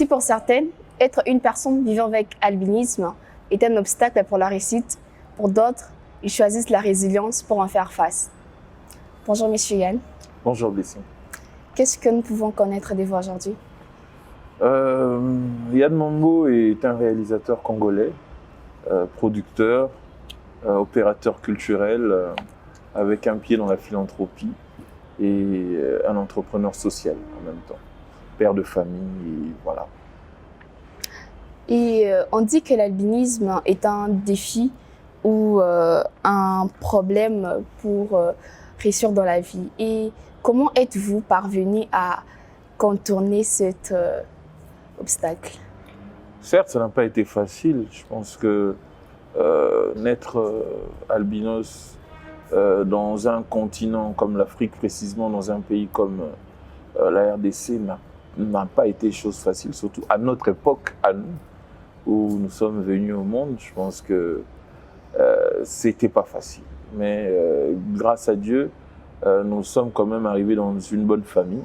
Si pour certaines, être une personne vivant avec albinisme est un obstacle pour la réussite, pour d'autres, ils choisissent la résilience pour en faire face. Bonjour, Monsieur Yann. Bonjour, Blessing. Qu'est-ce que nous pouvons connaître de vous aujourd'hui? Yann Mambo est un réalisateur congolais, producteur, opérateur culturel, avec un pied dans la philanthropie et un entrepreneur social en même temps. Père de famille, et voilà. Et on dit que l'albinisme est un défi ou un problème pour réussir dans la vie. Et comment êtes-vous parvenu à contourner cet obstacle? Certes, ça n'a pas été facile. Je pense que naître albinos dans un continent comme l'Afrique, précisément dans un pays comme la RDC, n'a pas été chose facile, surtout à notre époque, à nous, où nous sommes venus au monde. Je pense que c'était pas facile. Mais grâce à Dieu, nous sommes quand même arrivés dans une bonne famille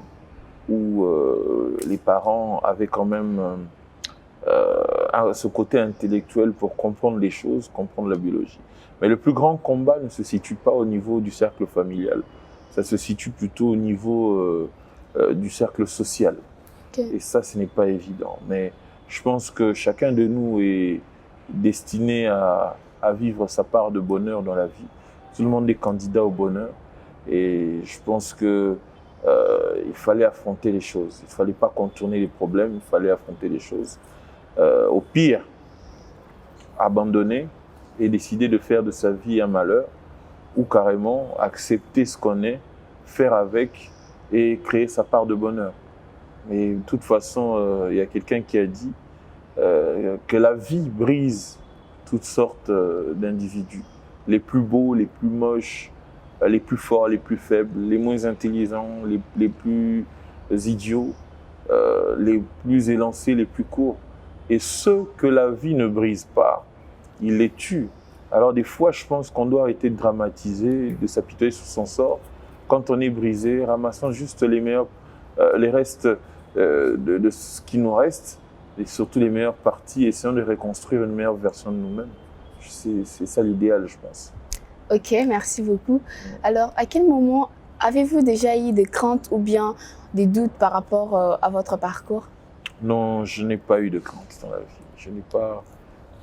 où les parents avaient quand même ce côté intellectuel pour comprendre les choses, comprendre la biologie. Mais le plus grand combat ne se situe pas au niveau du cercle familial. Ça se situe plutôt au niveau du cercle social. Okay. Et ça, ce n'est pas évident. Mais je pense que chacun de nous est destiné à vivre sa part de bonheur dans la vie. Tout le monde est candidat au bonheur. Et je pense que il fallait affronter les choses. Il ne fallait pas contourner les problèmes, il fallait affronter les choses. Au pire, abandonner et décider de faire de sa vie un malheur, ou carrément accepter ce qu'on est, faire avec et créer sa part de bonheur. Mais de toute façon, y a quelqu'un qui a dit que la vie brise toutes sortes d'individus, les plus beaux, les plus moches, les plus forts, les plus faibles, les moins intelligents, les plus idiots, les plus élancés, les plus courts. Et ceux que la vie ne brise pas, il les tue. Alors des fois, je pense qu'on doit arrêter de dramatiser, de s'apitoyer sur son sort. Quand on est brisé, ramassons juste les meilleurs, les restes de ce qui nous reste, et surtout les meilleures parties, essayons de reconstruire une meilleure version de nous-mêmes. C'est ça l'idéal, je pense. Ok, merci beaucoup. Alors, à quel moment avez-vous déjà eu des craintes ou bien des doutes par rapport à votre parcours? Non, je n'ai pas eu de crainte dans la vie.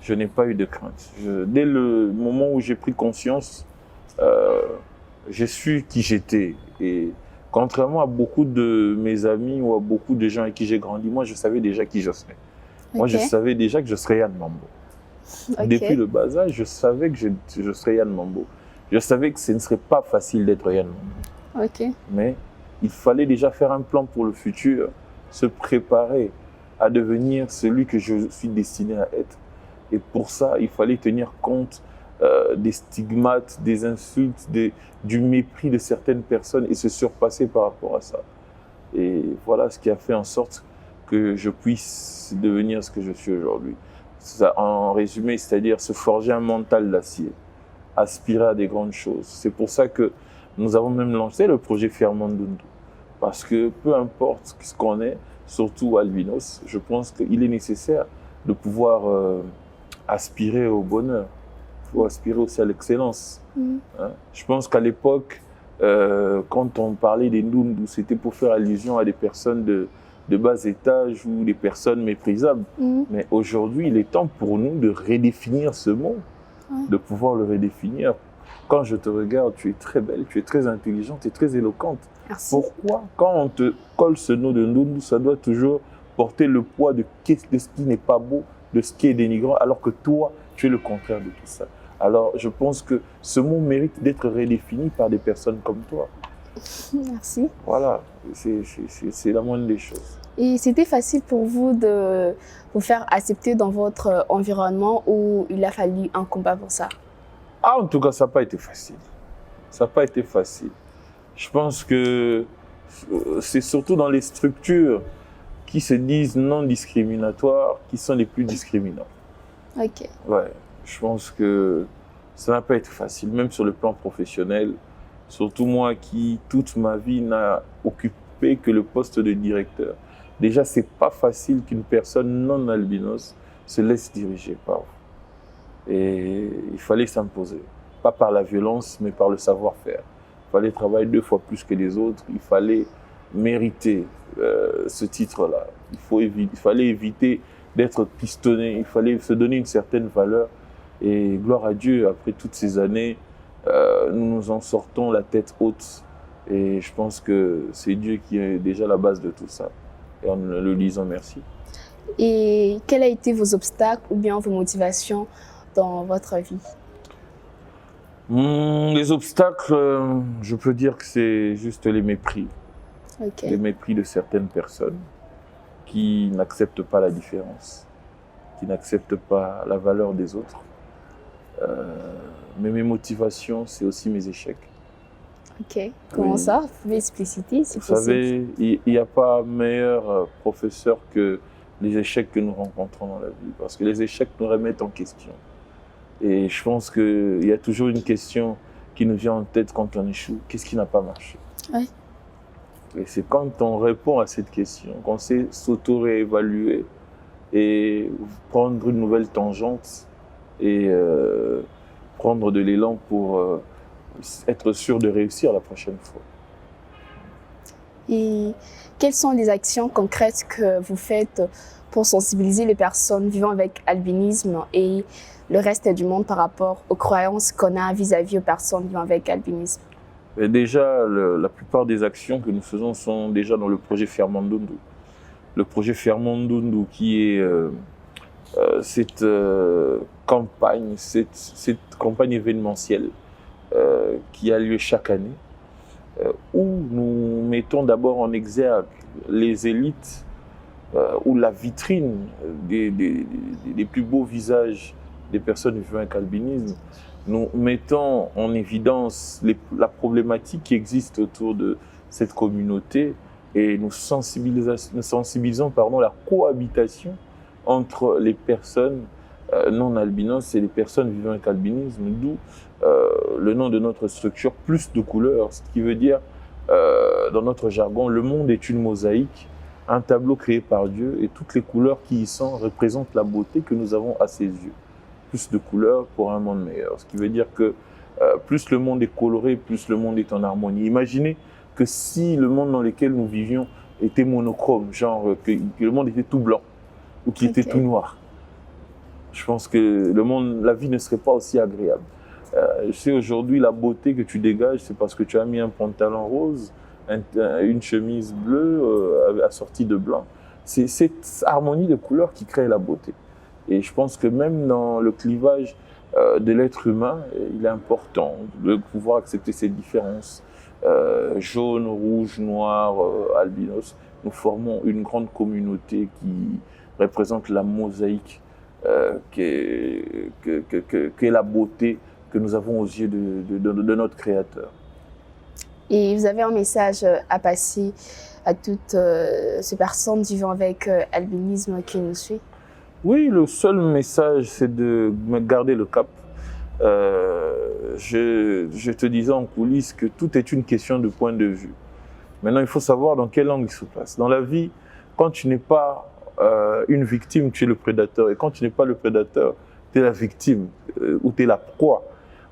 Je n'ai pas eu de crainte. Dès le moment où j'ai pris conscience, j'ai su qui j'étais. Et contrairement à beaucoup de mes amis ou à beaucoup de gens avec qui j'ai grandi, moi, je savais déjà qui je serais. Okay. Moi, je savais déjà que je serais Yann Mambo. Okay. Depuis le bas âge, je savais que je serais Yann Mambo. Je savais que ce ne serait pas facile d'être Yann Mambo. Okay. Mais il fallait déjà faire un plan pour le futur, se préparer à devenir celui que je suis destiné à être. Et pour ça, il fallait tenir compte des stigmates, des insultes, du mépris de certaines personnes et se surpasser par rapport à ça. Et voilà ce qui a fait en sorte que je puisse devenir ce que je suis aujourd'hui. En résumé, c'est-à-dire se forger un mental d'acier, aspirer à des grandes choses. C'est pour ça que nous avons même lancé le projet Fièrement-Ndundu. Parce que peu importe ce qu'on est, surtout albinos, je pense qu'il est nécessaire de pouvoir aspirer au bonheur. Il faut aspirer aussi à l'excellence. Hein? Je pense qu'à l'époque, quand on parlait des Ndundu, c'était pour faire allusion à des personnes de bas étage ou des personnes méprisables. Mais aujourd'hui, il est temps pour nous de redéfinir ce mot, de pouvoir le redéfinir. Quand je te regarde, tu es très belle, tu es très intelligente et très éloquente. Merci. Pourquoi, quand on te colle ce nom de Ndundu, ça doit toujours porter le poids de ce qui n'est pas beau, de ce qui est dénigrant, alors que toi, tu es le contraire de tout ça. Alors, je pense que ce mot mérite d'être redéfini par des personnes comme toi. Merci. Voilà, c'est la moindre des choses. Et c'était facile pour vous de vous faire accepter dans votre environnement ou il a fallu un combat pour ça? Ah, en tout cas, ça n'a pas été facile. Ça n'a pas été facile. Je pense que c'est surtout dans les structures qui se disent non discriminatoires qui sont les plus discriminants. Ok. Ouais, je pense que ça n'a pas été facile, même sur le plan professionnel. Surtout moi qui, toute ma vie, n'a occupé que le poste de directeur. déjà, c'est pas facile qu'une personne non albinos se laisse diriger par vous. Et il fallait s'imposer, pas par la violence, mais par le savoir-faire. Il fallait travailler 2 fois plus que les autres, il fallait mériter ce titre-là. Il fallait éviter d'être pistonné, il fallait se donner une certaine valeur. Et gloire à Dieu, après toutes ces années, nous nous en sortons la tête haute. Et je pense que c'est Dieu qui est déjà la base de tout ça. Et en le disant merci. Et quels ont été vos obstacles ou bien vos motivations dans votre vie? Les obstacles, je peux dire que c'est juste les mépris. Okay. Les mépris de certaines personnes qui n'acceptent pas la différence, qui n'acceptent pas la valeur des autres. Mais mes motivations, c'est aussi mes échecs. Ok. Comment Oui. ça? Vous pouvez expliciter si Vous possible. savez, il n'y a pas meilleur professeur que les échecs que nous rencontrons dans la vie, parce que les échecs nous remettent en question. Et je pense qu'il y a toujours une question qui nous vient en tête quand on échoue. Qu'est-ce qui n'a pas marché? Oui. Et c'est quand on répond à cette question, qu'on sait s'auto-réévaluer et prendre une nouvelle tangente et prendre de l'élan pour être sûr de réussir la prochaine fois. Et quelles sont les actions concrètes que vous faites pour sensibiliser les personnes vivant avec albinisme et le reste du monde par rapport aux croyances qu'on a vis-à-vis aux personnes vivant avec albinisme? Et déjà, la plupart des actions que nous faisons sont déjà dans le projet Fermandundu. Le projet Fermandundu qui est cette campagne événementielle qui a lieu chaque année, où nous mettons d'abord en exergue les élites ou la vitrine des plus beaux visages des personnes vivant avec albinisme. Nous mettons en évidence la problématique qui existe autour de cette communauté et nous sensibilisons la cohabitation entre les personnes non albinos et les personnes vivant avec albinisme, d'où le nom de notre structure, Plus de couleurs, ce qui veut dire, dans notre jargon, le monde est une mosaïque, un tableau créé par Dieu et toutes les couleurs qui y sont représentent la beauté que nous avons à ses yeux. Plus de couleurs pour un monde meilleur. Ce qui veut dire que plus le monde est coloré, plus le monde est en harmonie. Imaginez que si le monde dans lequel nous vivions était monochrome, genre que le monde était tout blanc ou qu'il était tout noir. Je pense que la vie ne serait pas aussi agréable. Je sais aujourd'hui, la beauté que tu dégages, c'est parce que tu as mis un pantalon rose, une chemise bleue assortie de blanc. C'est cette harmonie de couleurs qui crée la beauté. Et je pense que même dans le clivage de l'être humain, il est important de pouvoir accepter ces différences. Jaune, rouge, noir, albinos, nous formons une grande communauté qui représente la mosaïque qu'est la beauté que nous avons aux yeux de notre Créateur. Et vous avez un message à passer à toutes ces personnes vivant avec albinisme qui nous suivent? Oui, le seul message, c'est de garder le cap. Je te disais en coulisses que tout est une question de point de vue. Maintenant, il faut savoir dans quel angle il se place. Dans la vie, quand tu n'es pas une victime, tu es le prédateur. Et quand tu n'es pas le prédateur, tu es la victime ou tu es la proie.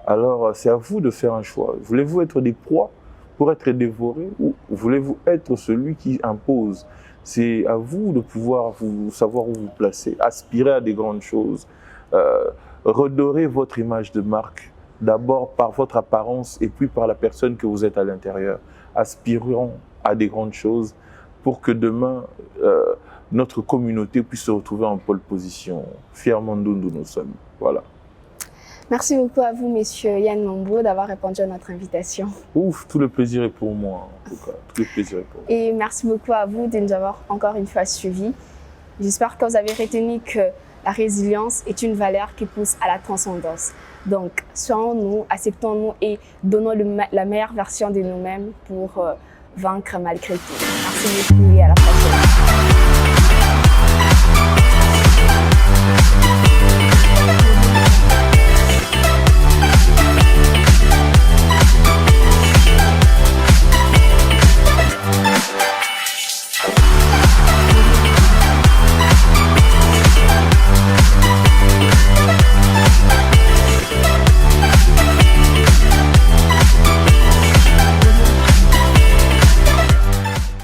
Alors, c'est à vous de faire un choix. Voulez-vous être des proies pour être dévorés ou voulez-vous être celui qui impose? C'est à vous de pouvoir savoir où vous placer, aspirer à des grandes choses, redorer votre image de marque, d'abord par votre apparence et puis par la personne que vous êtes à l'intérieur. Aspirons à des grandes choses pour que demain, notre communauté puisse se retrouver en pole position, fièrement d'où nous sommes. Voilà. Merci beaucoup à vous, Monsieur Yann Mambo, d'avoir répondu à notre invitation. Ouf, tout le plaisir est pour moi, en tout cas. Tout le plaisir est pour moi. Et merci beaucoup à vous de nous avoir encore une fois suivis. J'espère que vous avez retenu que la résilience est une valeur qui pousse à la transcendance. Donc, soyons-nous, acceptons-nous et donnons la meilleure version de nous-mêmes pour vaincre malgré tout. Merci beaucoup et à la prochaine.